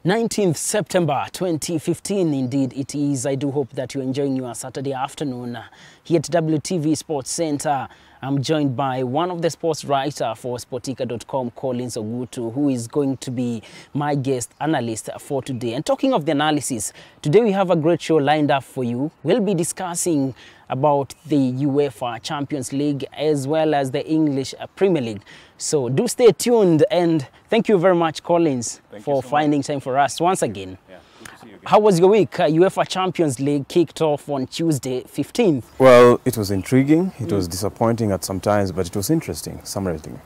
19th September 2015, indeed it is. I do hope that you're enjoying your Saturday afternoon here at WTV Sports Center. I'm joined by one of the sports writer for Sportica.com, Collins Ogutu, who is going to be my guest analyst for today. And talking of the analysis, today we have a great show lined up for you. We'll be discussing about the UEFA Champions League as well as the English Premier League. So do stay tuned, and thank you very much, Collins, for finding time for us once again. Yeah, good to see you again. How was your week? UEFA Champions League kicked off on Tuesday, 15th. Well, it was intriguing. It was disappointing at some times, but it was interesting, summarizing.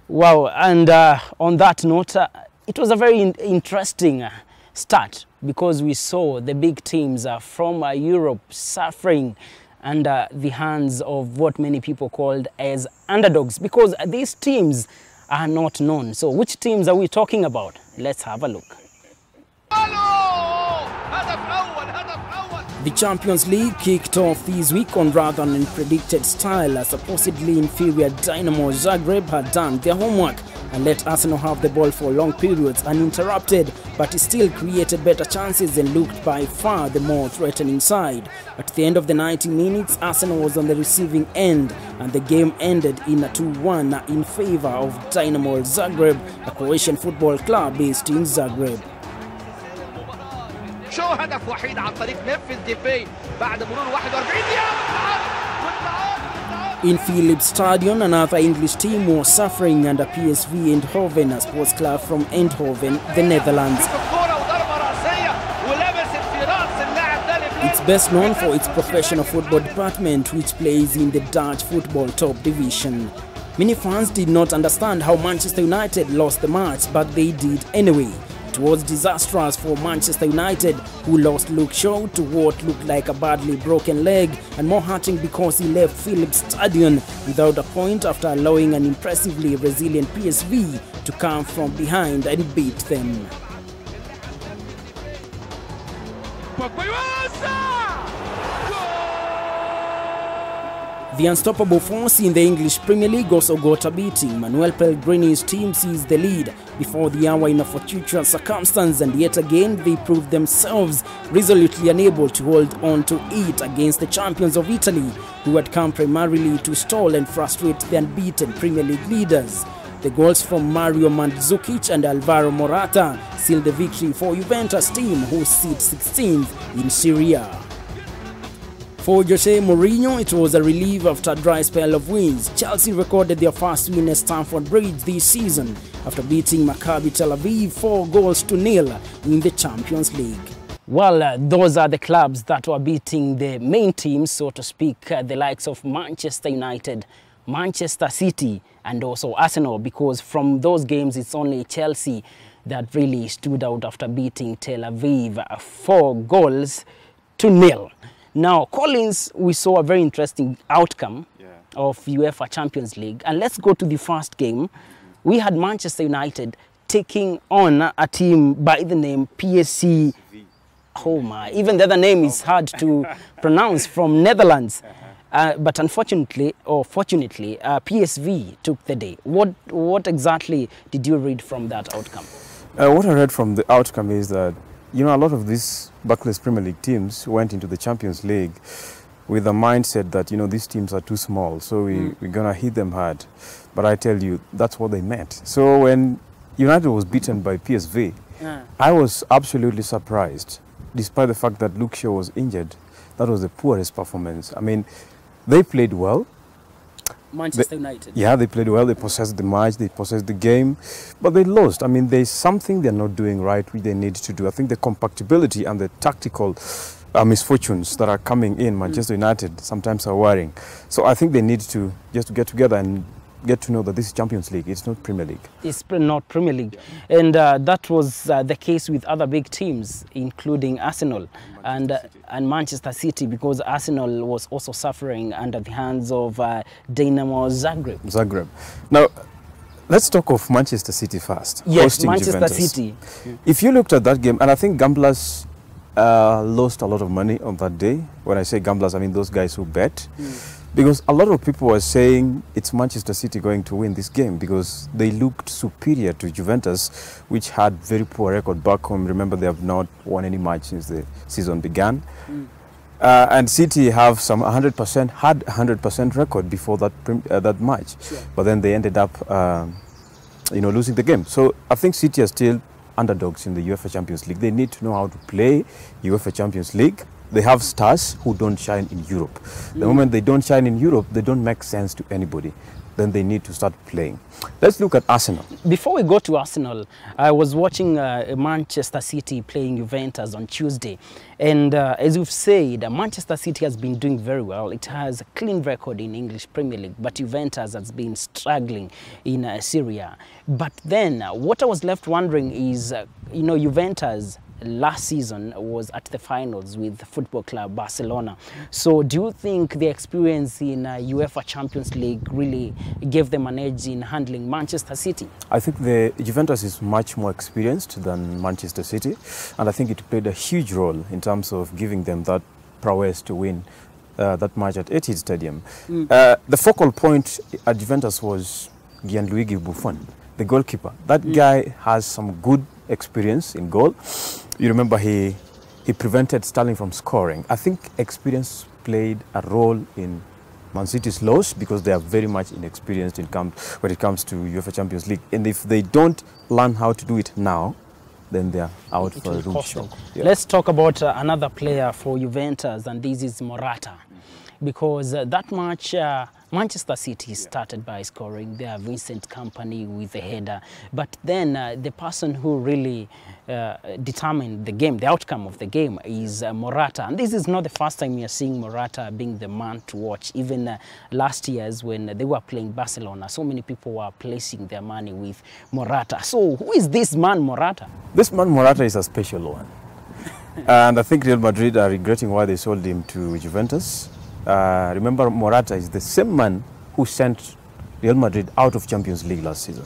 Wow, and on that note, it was a very interesting start because we saw the big teams from Europe suffering under the hands of what many people called as underdogs, because these teams are not known. So which teams are we talking about? Let's have a look. The Champions League kicked off this week on rather an unpredicted style, as supposedly inferior Dynamo Zagreb had done their homework and let Arsenal have the ball for long periods uninterrupted, but it still created better chances and looked by far the more threatening side. At the end of the 90 minutes, Arsenal was on the receiving end, and the game ended in a 2-1 in favor of Dynamo Zagreb, a Croatian football club based in Zagreb. شو هدف وحيد عن طريق نفذ ديبي بعد مرور 41 دقيقة. In Philips Stadion, another English team was suffering under PSV Eindhoven, a sports club from Eindhoven, the Netherlands. It's best known for its professional football department, which plays in the Dutch football top division. Many fans did not understand how Manchester United lost the match, but they did anyway. It was disastrous for Manchester United, who lost Luke Shaw to what looked like a badly broken leg, and more hurting because he left Philips Stadion without a point after allowing an impressively resilient PSV to come from behind and beat them. The unstoppable force in the English Premier League also got a beating. Manuel Pellegrini's team seized the lead before the hour in a fortuitous circumstance, and yet again they proved themselves resolutely unable to hold on to it against the champions of Italy, who had come primarily to stall and frustrate the unbeaten Premier League leaders. The goals from Mario Mandzukic and Alvaro Morata sealed the victory for Juventus team, who sit 16th in Serie A. For Jose Mourinho, it was a relief after a dry spell of wins. Chelsea recorded their first win at Stamford Bridge this season after beating Maccabi Tel Aviv 4-0 in the Champions League. Well, those are the clubs that were beating the main teams, so to speak, the likes of Manchester United, Manchester City and also Arsenal, because from those games it's only Chelsea that really stood out after beating Tel Aviv 4-0. Now, Collins, we saw a very interesting outcome of UEFA Champions League. And let's go to the first game. We had Manchester United taking on a team by the name PSV. Oh my, even the other name is hard to pronounce, from Netherlands. But unfortunately, or fortunately, PSV took the day. What exactly did you read from that outcome? What I read from the outcome is that, you know, a lot of these Barclays Premier League teams went into the Champions League with the mindset that, you know, these teams are too small, so we're going to hit them hard. But I tell you, that's what they meant. So when United was beaten by PSV, I was absolutely surprised, despite the fact that Luke Shaw was injured. That was the poorest performance. I mean, they played well. Manchester United. Yeah, they played well. They possessed the match. They possessed the game. But they lost. I mean, there's something they're not doing right, which they need to do. I think the compactability and the tactical misfortunes that are coming in Manchester United sometimes are worrying. So I think they need to just get together and get to know that this is Champions League. It's not Premier League. It's not Premier League. And that was the case with other big teams, including Arsenal and Manchester City, because Arsenal was also suffering under the hands of Dynamo Zagreb. Now, let's talk of Manchester City first. Yes, Manchester Juventus. City. If you looked at that game, and I think gamblers lost a lot of money on that day. When I say gamblers, I mean those guys who bet. Because a lot of people were saying it's Manchester City going to win this game because they looked superior to Juventus, which had very poor record back home. Remember, they have not won any match since the season began. And City have some 100% record before that match. Sure. But then they ended up, losing the game. So I think City are still underdogs in the UEFA Champions League. They need to know how to play UEFA Champions League. They have stars who don't shine in Europe. The moment they don't shine in Europe, they don't make sense to anybody. Then they need to start playing. Let's look at Arsenal. Before we go to Arsenal, I was watching Manchester City playing Juventus on Tuesday. And as you've said, Manchester City has been doing very well. It has a clean record in English Premier League, but Juventus has been struggling in Syria. But then what I was left wondering is, Juventus last season was at the finals with Football Club Barcelona. So do you think the experience in UEFA Champions League really gave them an edge in handling Manchester City? I think the Juventus is much more experienced than Manchester City, and I think it played a huge role in terms of giving them that prowess to win that match at Etihad Stadium. The focal point at Juventus was Gianluigi Buffon, the goalkeeper. That guy has some good experience in goal. You remember he prevented Sterling from scoring. I think experience played a role in Man City's loss because they are very much inexperienced when it comes to UEFA Champions League. And if they don't learn how to do it now, then they are out for a room shock. Yeah. Let's talk about another player for Juventus, and this is Morata. Because that match, Manchester City started by scoring their Vincent Kompany with a header. But then the person who really determined the game, the outcome of the game, is Morata. And this is not the first time we are seeing Morata being the man to watch. Even last year's when they were playing Barcelona, so many people were placing their money with Morata. So who is this man, Morata? This man, Morata, is a special one. And I think Real Madrid are regretting why they sold him to Juventus. Remember, Morata is the same man who sent Real Madrid out of Champions League last season.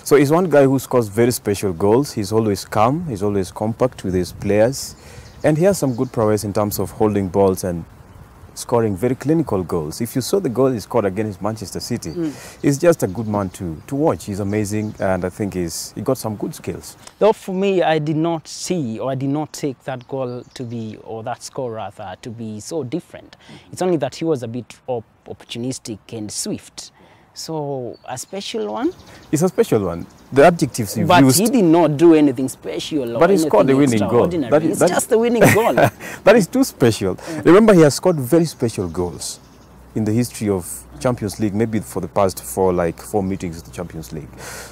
So he's one guy who scores very special goals. He's always calm, he's always compact with his players, and he has some good prowess in terms of holding balls and scoring very clinical goals. If you saw the goal he scored against Manchester City, he's just a good man to watch. He's amazing, and I think he got some good skills. Though for me, I did not see, or I did not take that goal to be, or that score rather, to be so different. It's only that he was a bit opportunistic and swift. So, a special one? It's a special one. The adjectives you've used... But used... he did not do anything special or but he scored the winning goal. It's just the winning goal. That is too special. Remember, he has scored very special goals in the history of Champions League, maybe for the past four meetings of the Champions League.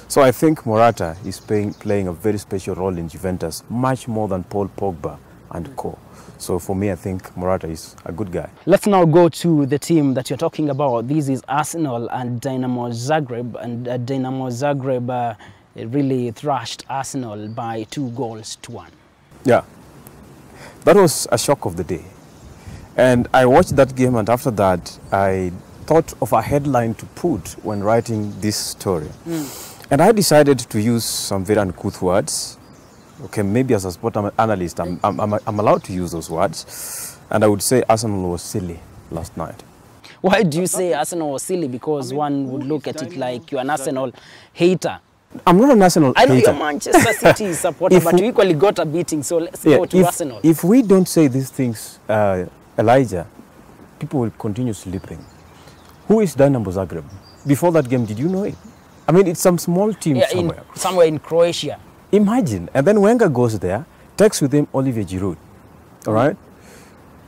So I think Morata is playing a very special role in Juventus, much more than Paul Pogba and co. So for me, I think Morata is a good guy. Let's now go to the team that you're talking about. This is Arsenal and Dinamo Zagreb. And Dinamo Zagreb really thrashed Arsenal by 2-1. Yeah, that was a shock of the day. And I watched that game, and after that, I thought of a headline to put when writing this story. And I decided to use some very uncouth words. Okay, maybe as a sport analyst, I'm allowed to use those words. And I would say Arsenal was silly last night. Why do you say Arsenal was silly? Because one would look at it like you're an Arsenal hater. I'm not an Arsenal hater. I know you're Manchester City supporter, but you equally got a beating. So let's go to Arsenal. If we don't say these things, Elijah, people will continue sleeping. Who is Dinamo Zagreb? Before that game, did you know it? I mean, it's some small team somewhere. Somewhere in Croatia. Imagine. And then Wenger goes there, takes with him Olivier Giroud. All right?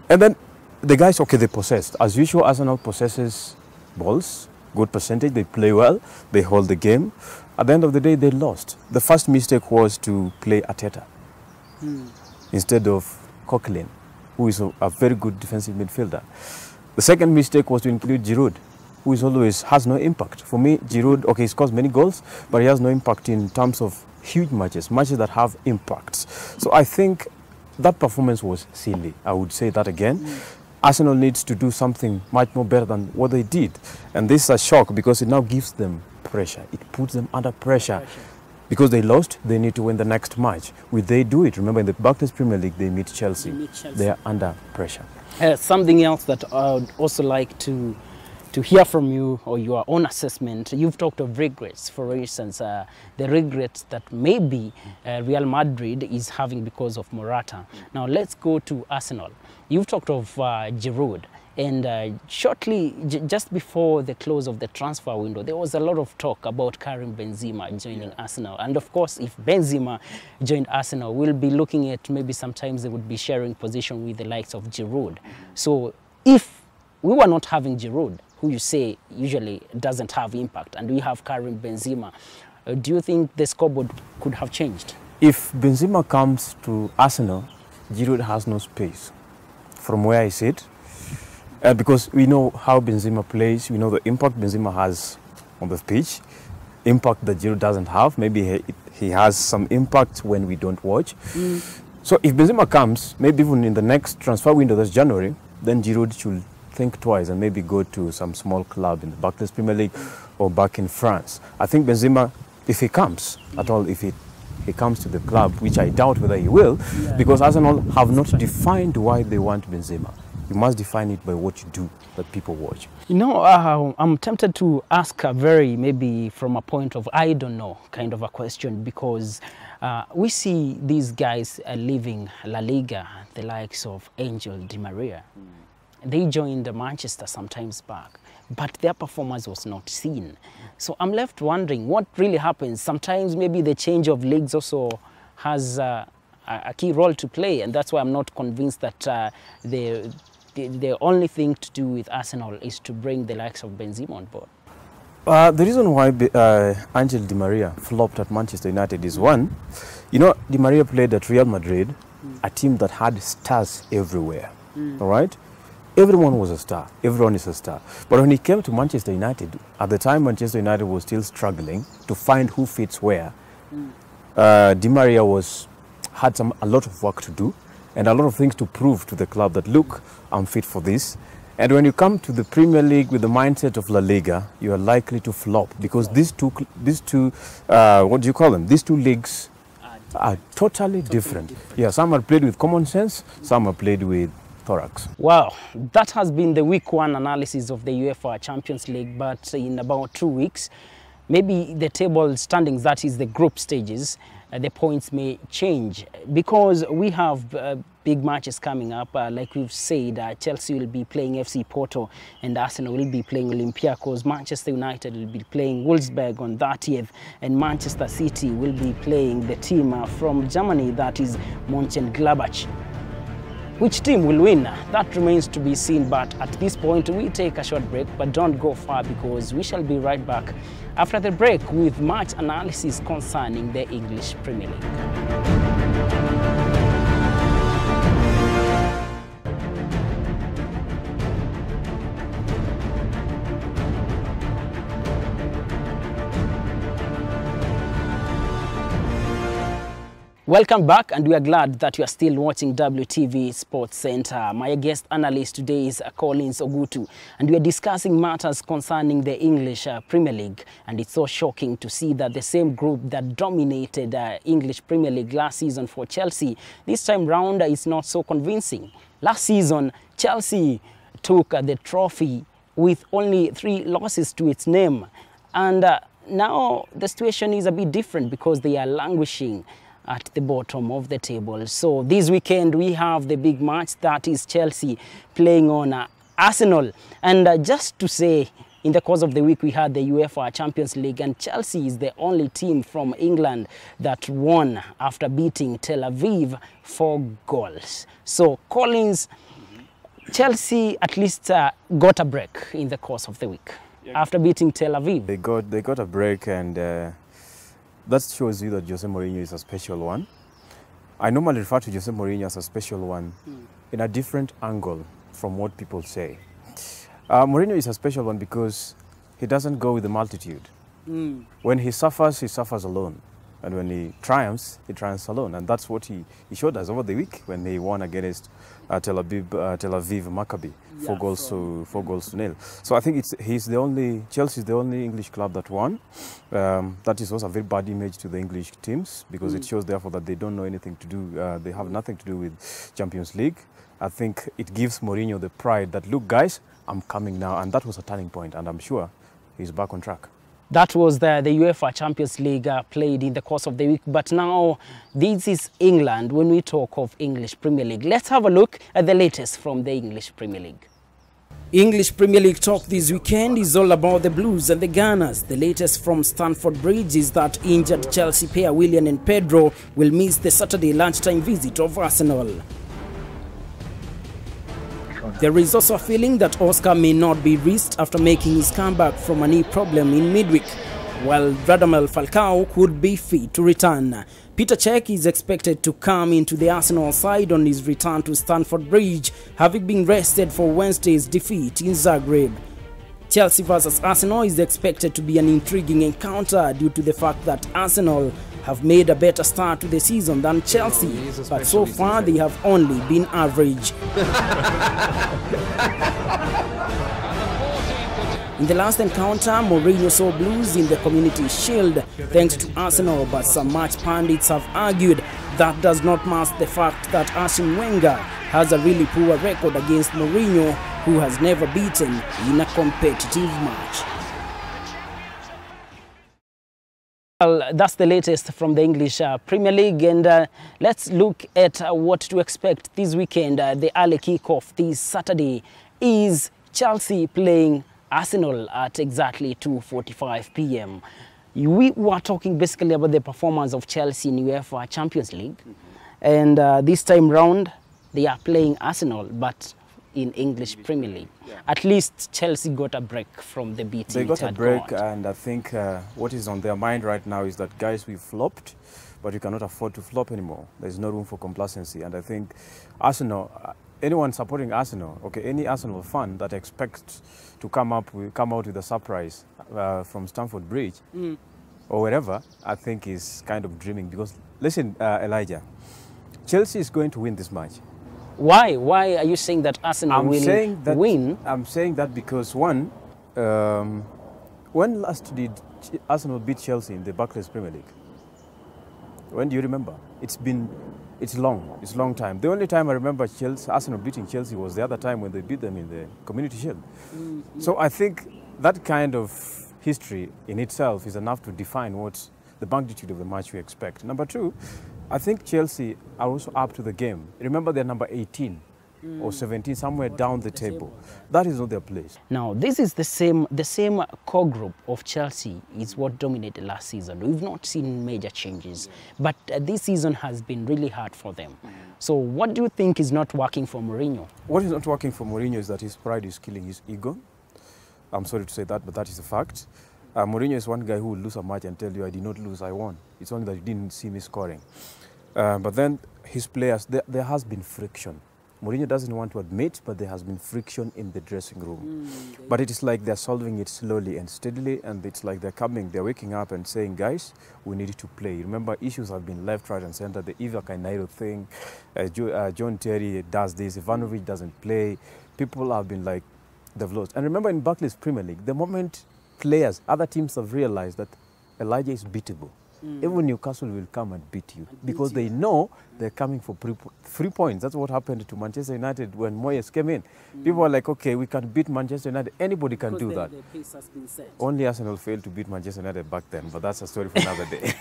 And then the guys, okay, they possessed. As usual, Arsenal possesses balls, good percentage, they play well, they hold the game. At the end of the day, they lost. The first mistake was to play Arteta instead of Coquelin, who is a very good defensive midfielder. The second mistake was to include Giroud, who has no impact. For me, Giroud, okay, he scores many goals, but he has no impact in terms of huge matches that have impacts. So I think that performance was silly. I would say that again. Arsenal needs to do something much more better than what they did. And this is a shock because it now gives them pressure. It puts them under pressure. Because they lost, they need to win the next match. Will they do it? Remember, in the Barclays Premier League, they meet Chelsea. They are under pressure. Something else that I would also like to to hear from you or your own assessment. You've talked of regrets, for instance, the regrets that maybe Real Madrid is having because of Morata. Now let's go to Arsenal. You've talked of Giroud. And shortly, just before the close of the transfer window, there was a lot of talk about Karim Benzema joining Arsenal. And of course, if Benzema joined Arsenal, we'll be looking at maybe sometimes they would be sharing position with the likes of Giroud. So if we were not having Giroud, who you say usually doesn't have impact, and we have Karim Benzema, do you think the scoreboard could have changed? If Benzema comes to Arsenal, Giroud has no space. From where I sit, because we know how Benzema plays, we know the impact Benzema has on the pitch, impact that Giroud doesn't have. Maybe he has some impact when we don't watch. So if Benzema comes, maybe even in the next transfer window, that's January, then Giroud should think twice and maybe go to some small club in the Barclays Premier League or back in France. I think Benzema, if he comes at all, if he comes to the club, which I doubt whether he will, because Arsenal have not defined why they want Benzema. You must define it by what you do that people watch. You know, I'm tempted to ask a very, maybe from a point of, I don't know, kind of a question, because we see these guys leaving La Liga, the likes of Angel Di Maria. They joined Manchester some times back, but their performance was not seen. So I'm left wondering what really happens. Sometimes maybe the change of leagues also has a key role to play, and that's why I'm not convinced that the only thing to do with Arsenal is to bring the likes of Benzema on board. The reason why Angel Di Maria flopped at Manchester United is one, you know, Di Maria played at Real Madrid, a team that had stars everywhere, all right? Everyone was a star. Everyone is a star. But when he came to Manchester United, at the time Manchester United was still struggling to find who fits where, Di Maria had a lot of work to do and a lot of things to prove to the club that, look, I'm fit for this. And when you come to the Premier League with the mindset of La Liga, you are likely to flop because these two what do you call them? These two leagues are totally different. Yeah, some are played with common sense, some are played with thorax. Wow, that has been the week one analysis of the UEFA Champions League, but in about 2 weeks, maybe the table standings, that is the group stages, the points may change because we have big matches coming up. Like we've said, Chelsea will be playing FC Porto and Arsenal will be playing Olympiacos. Manchester United will be playing Wolfsburg on 30th, and Manchester City will be playing the team from Germany, that is Mönchengladbach. Which team will win? That remains to be seen, but at this point we take a short break, but don't go far because we shall be right back after the break with match analysis concerning the English Premier League. Welcome back, and we are glad that you are still watching WTV Sports Center. My guest analyst today is Collins Ogutu, and we are discussing matters concerning the English Premier League. And it's so shocking to see that the same group that dominated English Premier League last season for Chelsea, this time round is not so convincing. Last season, Chelsea took the trophy with only 3 losses to its name. And now the situation is a bit different because they are languishing at the bottom of the table. So this weekend we have the big match, that is Chelsea playing on Arsenal. And just to say, in the course of the week we had the UEFA Champions League, and Chelsea is the only team from England that won after beating Tel Aviv 4 goals. So Collins, Chelsea at least got a break in the course of the week after beating Tel Aviv. They got a break, and that shows you that Jose Mourinho is a special one. I normally refer to Jose Mourinho as a special one in a different angle from what people say. Mourinho is a special one because he doesn't go with the multitude. When he suffers alone. And when he triumphs alone. And that's what he showed us over the week when he won against Tel Aviv Maccabi, 4 goals to nil. So I think Chelsea is the only English club that won. That is also a very bad image to the English teams because it shows therefore that they don't know anything to do. They have nothing to do with Champions League. I think it gives Mourinho the pride that, look guys, I'm coming now. And that was a turning point, and I'm sure he's back on track. That was the UEFA Champions League played in the course of the week. But now this is England when we talk of English Premier League. Let's have a look at the latest from the English Premier League. English Premier League talk this weekend is all about the Blues and the Gunners. The latest from Stamford Bridge is that injured Chelsea pair Willian and Pedro will miss the Saturday lunchtime visit of Arsenal. There is also a feeling that Oscar may not be risked after making his comeback from a knee problem in midweek, while Radamel Falcao could be fit to return. Peter Cech is expected to come into the Arsenal side on his return to Stamford Bridge, having been rested for Wednesday's defeat in Zagreb. Chelsea vs Arsenal is expected to be an intriguing encounter due to the fact that Arsenal have made a better start to the season than Chelsea, but so far they have only been average. In the last encounter, Mourinho saw Blues in the Community Shield thanks to Arsenal, but some match pundits have argued that does not mask the fact that Arsene Wenger has a really poor record against Mourinho, who has never beaten in a competitive match. Well, that's the latest from the English Premier League, and let's look at what to expect this weekend. The early kickoff this Saturday is Chelsea playing Arsenal at exactly 2:45 p.m. We were talking basically about the performance of Chelsea in UEFA Champions League, and this time round they are playing Arsenal, but in English Premier League. At least Chelsea got a break from the beating. They got a break, and I think what is on their mind right now is that, guys, we flopped, but you cannot afford to flop anymore. There's no room for complacency, and I think Arsenal, anyone supporting Arsenal, okay, any Arsenal fan that expects to come out with a surprise from Stamford Bridge or wherever, I think is kind of dreaming. Because listen, Elijah, Chelsea is going to win this match. Why? Why are you saying that Arsenal will win? I'm saying that because, one, when last did Arsenal beat Chelsea in the Barclays Premier League? When do you remember? It's a long time. The only time I remember Arsenal beating Chelsea was the other time when they beat them in the Community Shield. So I think that kind of history in itself is enough to define what's the magnitude of the match we expect. Number two, I think Chelsea are also up to the game. Remember, they're number 18 or 17, somewhere down the table. That is not their place. Now, this is the same core group of Chelsea is what dominated last season. We've not seen major changes, but this season has been really hard for them. So what do you think is not working for Mourinho? What is not working for Mourinho is that his pride is killing his ego. I'm sorry to say that, but that is a fact. Mourinho is one guy who will lose a match and tell you, I did not lose, I won. It's only that you didn't see me scoring. But then his players, there has been friction. Mourinho doesn't want to admit, but there has been friction in the dressing room. But it is like they're solving it slowly and steadily, and it's like they're waking up and saying, guys, we need to play. Remember, issues have been left, right, and center. The Iva Kainairo thing, John Terry does this, Ivanovic doesn't play. People have been like, they've lost. And remember, in Barclays Premier League, the moment players, other teams have realized that Elijah is beatable, even Newcastle will come and beat you because they know they're coming for 3 points. That's what happened to Manchester United when Moyes came in. People were like, okay, we can beat Manchester United. Anybody can do that. The pace has been set. Only Arsenal failed to beat Manchester United back then, but that's a story for another day.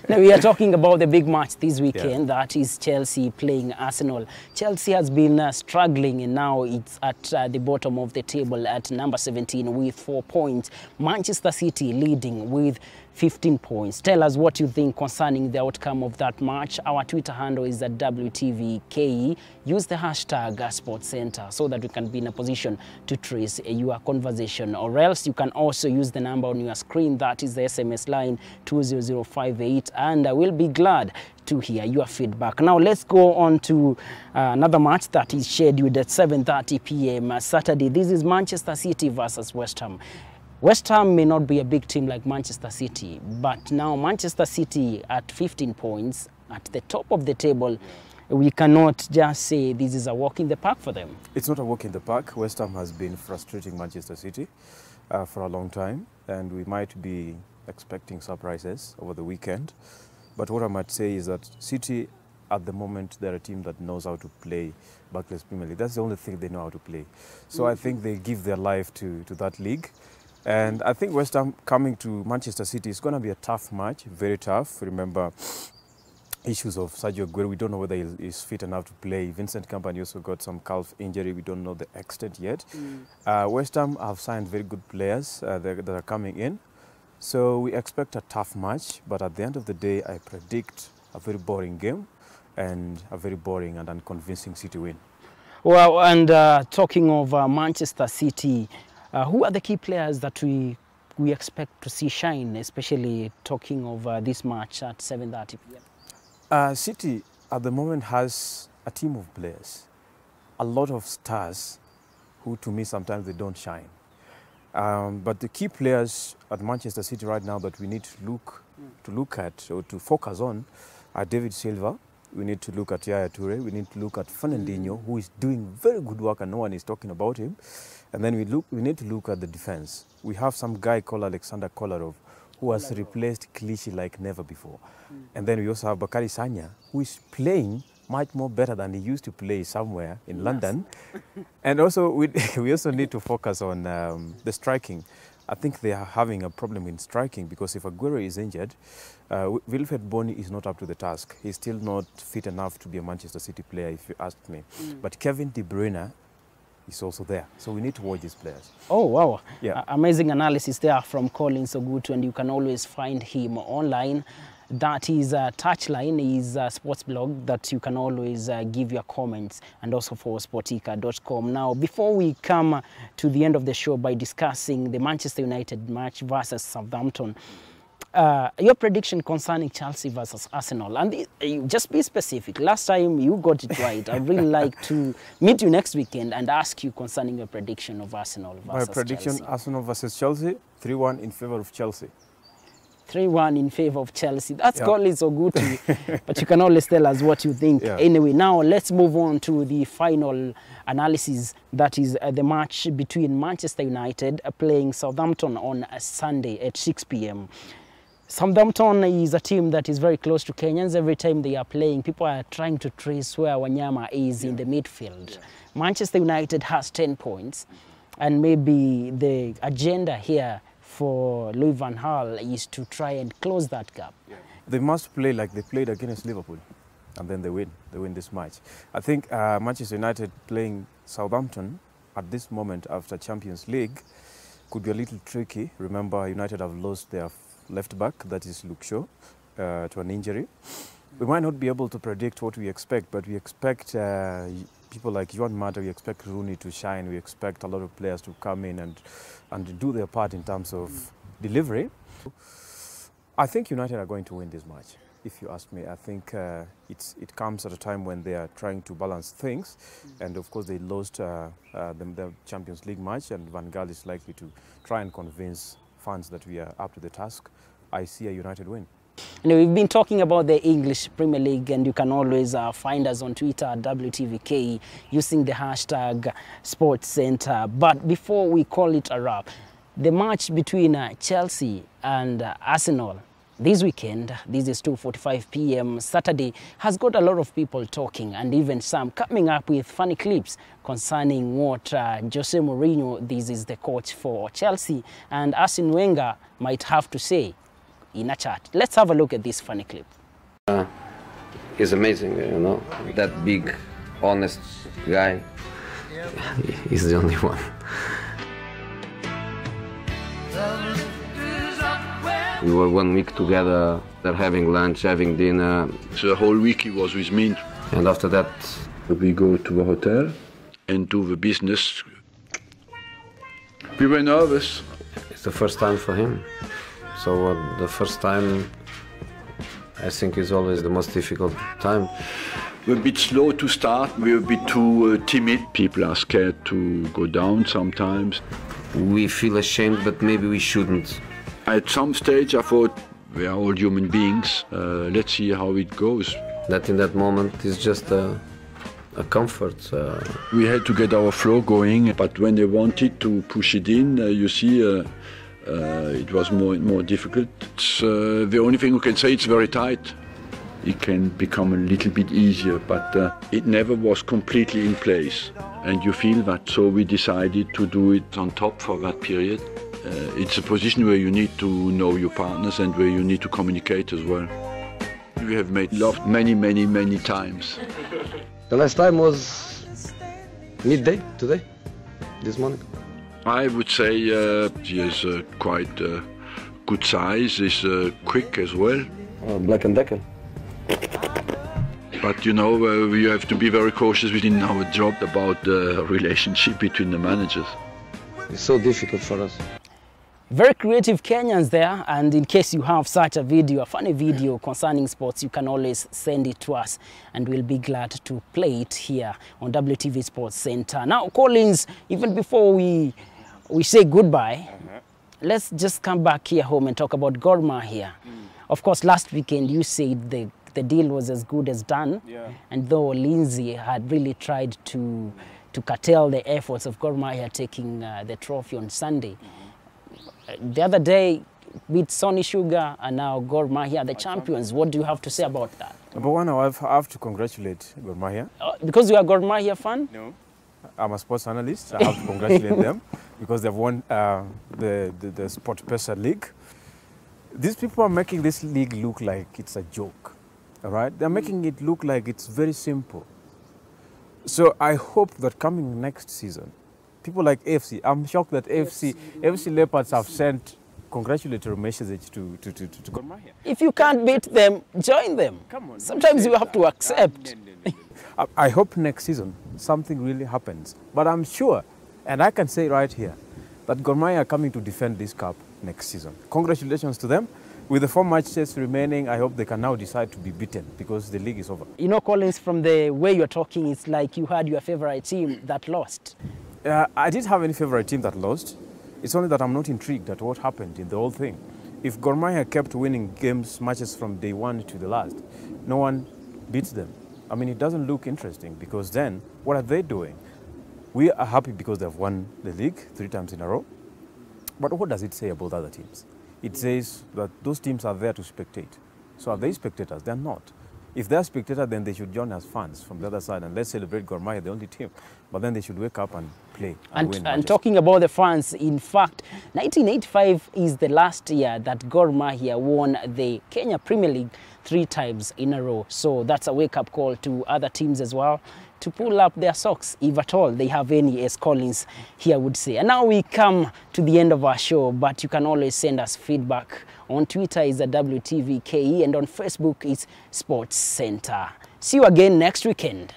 Now, we are talking about the big match this weekend. Yeah. That is Chelsea playing Arsenal. Chelsea has been struggling, and now it's at the bottom of the table at number 17 with 4 points. Manchester City leading with 15 points. Tell us what you think concerning the outcome of that match. Our Twitter handle is at WTVKE. Use the hashtag SportsCenter so that we can be in a position to trace your conversation. Or else you can also use the number on your screen. That is the SMS line 20058, and I will be glad to hear your feedback. Now let's go on to another match that is scheduled at 7:30 p.m. Saturday. This is Manchester City versus West Ham. West Ham may not be a big team like Manchester City, but now Manchester City at 15 points at the top of the table, we cannot just say this is a walk in the park for them. It's not a walk in the park. West Ham has been frustrating Manchester City for a long time, and we might be expecting surprises over the weekend. But what I might say is that City at the moment they're a team that knows how to play Barclays Premier League. That's the only thing they know how to play. So I think they give their life to that league. And I think West Ham coming to Manchester City is going to be a tough match, very tough. Remember, issues of Sergio Aguero, we don't know whether he's fit enough to play. Vincent Kompany also got some calf injury, we don't know the extent yet. West Ham have signed very good players that are coming in. So we expect a tough match, but at the end of the day, I predict a very boring game and a very boring and unconvincing City win. Well, and talking of Manchester City, who are the key players that we expect to see shine, especially talking of this match at 7:30 p.m.? City at the moment has a team of players, a lot of stars who to me sometimes they don't shine. But the key players at Manchester City right now that we need to look at or to focus on are David Silva. We need to look at Yaya Toure. We need to look at Fernandinho, who is doing very good work and no one is talking about him. And then we need to look at the defense. We have some guy called Alexander Kolarov, who has replaced Clichy like never before. And then we also have Bakary Sagna, who is playing much more better than he used to play somewhere in London. And also we also need to focus on the striking. I think they are having a problem in striking because if Aguero is injured, Wilfred Bony is not up to the task. He's still not fit enough to be a Manchester City player, if you ask me. But Kevin De Bruyne is also there. So we need to watch these players. Oh, wow. Yeah. Amazing analysis there from Collins Ogutu, and you can always find him online. That is Touchline, is a sports blog that you can always give your comments, and also for sportica.com. Now, before we come to the end of the show by discussing the Manchester United match versus Southampton, your prediction concerning Chelsea versus Arsenal, and just be specific. Last time you got it right. I'd really like to meet you next weekend and ask you concerning your prediction of Arsenal versus Chelsea. My prediction, Arsenal versus Chelsea, 3-1 in favor of Chelsea. 3-1 in favor of Chelsea. That's Collins Ogutu, but you can always tell us what you think. Yeah. Anyway, now let's move on to the final analysis. That is the match between Manchester United playing Southampton on Sunday at 6 p.m. Southampton is a team that is very close to Kenyans. Every time they are playing, people are trying to trace where Wanyama is in the midfield. Manchester United has 10 points, and maybe the agenda here for Louis van Gaal is to try and close that gap. They must play like they played against Liverpool, and then they win. They win this match. I think Manchester United playing Southampton at this moment after Champions League could be a little tricky. Remember, United have lost their left back, that is Luke Shaw, to an injury. We might not be able to predict what we expect, but we expect people like Juan Mata, we expect Rooney to shine, we expect a lot of players to come in and do their part in terms of delivery. I think United are going to win this match, if you ask me. I think it comes at a time when they are trying to balance things, and of course they lost the Champions League match, and Van Gaal is likely to try and convince fans that we are up to the task. I see a United win. And we've been talking about the English Premier League, and you can always find us on Twitter at WTVK using the hashtag SportsCenter. But before we call it a wrap, the match between Chelsea and Arsenal this weekend, this is 2:45 p.m. Saturday, has got a lot of people talking, and even some coming up with funny clips concerning what Jose Mourinho, this is the coach for Chelsea, and Arsene Wenger might have to say in a chat. Let's have a look at this funny clip. He's amazing, you know, that big, honest guy. He's the only one. We were 1 week together, they're having lunch, having dinner. So the whole week he was with me. And after that, We go to the hotel and do the business. We were nervous. it's the first time for him. So the first time, I think, is always the most difficult time. We're a bit slow to start. We're a bit too timid. People are scared to go down sometimes. We feel ashamed, but maybe we shouldn't. At some stage I thought, we are all human beings. Let's see how it goes. That in that moment is just a comfort. We had to get our flow going, but when they wanted to push it in, you see, it was more difficult. The only thing we can say, it's very tight. it can become a little bit easier, but it never was completely in place. And you feel that, so we decided to do it on top for that period. It's a position where you need to know your partners and where you need to communicate as well. We have made love many times. The last time was midday today, this morning. I would say he has quite good size, is quick as well. Black and Decker. But you know, we have to be very cautious within our job about the relationship between the managers. It's so difficult for us. Very creative Kenyans there, and in case you have such a video, a funny video concerning sports, you can always send it to us and we'll be glad to play it here on WTV Sports Center. Now, Collins, even before we say goodbye, let's just come back here home and talk about Gor Mahia. Of course, last weekend you said the deal was as good as done, and though Lindsay had really tried to curtail the efforts of Gor Mahia taking the trophy on Sunday. The other day, beat Sonny Sugar and now Gor Mahia, the champions. What do you have to say about that? Number one, I have to congratulate Gor Mahia. Because you are a Gor Mahia fan? No. I'm a sports analyst. I have to congratulate them because they've won the Sport Pesa League. These people are making this league look like it's a joke. All right? They're making it look like it's very simple. So I hope that coming next season, people like AFC, I'm shocked that AFC Leopards have sent congratulatory message to Gor Mahia. If you can't beat them, join them. Come on. Sometimes you have to accept. I hope next season something really happens. But I'm sure, and I can say right here, that Gor Mahia are coming to defend this cup next season. Congratulations to them. With the 4 matches remaining, I hope they can now decide to be beaten because the league is over. You know, Collins, from the way you're talking, it's like you had your favorite team that lost. I didn't have any favorite team that lost. It's only that I'm not intrigued at what happened in the whole thing. If Gor Mahia kept winning matches from day one to the last, no one beats them. I mean, it doesn't look interesting because then, what are they doing? We are happy because they've won the league 3 times in a row. But what does it say about other teams? It says that those teams are there to spectate. So are they spectators? They're not. If they're spectators, then they should join as fans from the other side and let's celebrate Gor Mahia, the only team. But then they should wake up and play and win matches. And talking about the fans, in fact, 1985 is the last year that Gor Mahia won the Kenya Premier League 3 times in a row. So that's a wake-up call to other teams as well to pull up their socks, if at all they have any, as Collins here would say. And now we come to the end of our show, but you can always send us feedback. On Twitter is at WTVKE and on Facebook is Sports Center. See you again next weekend.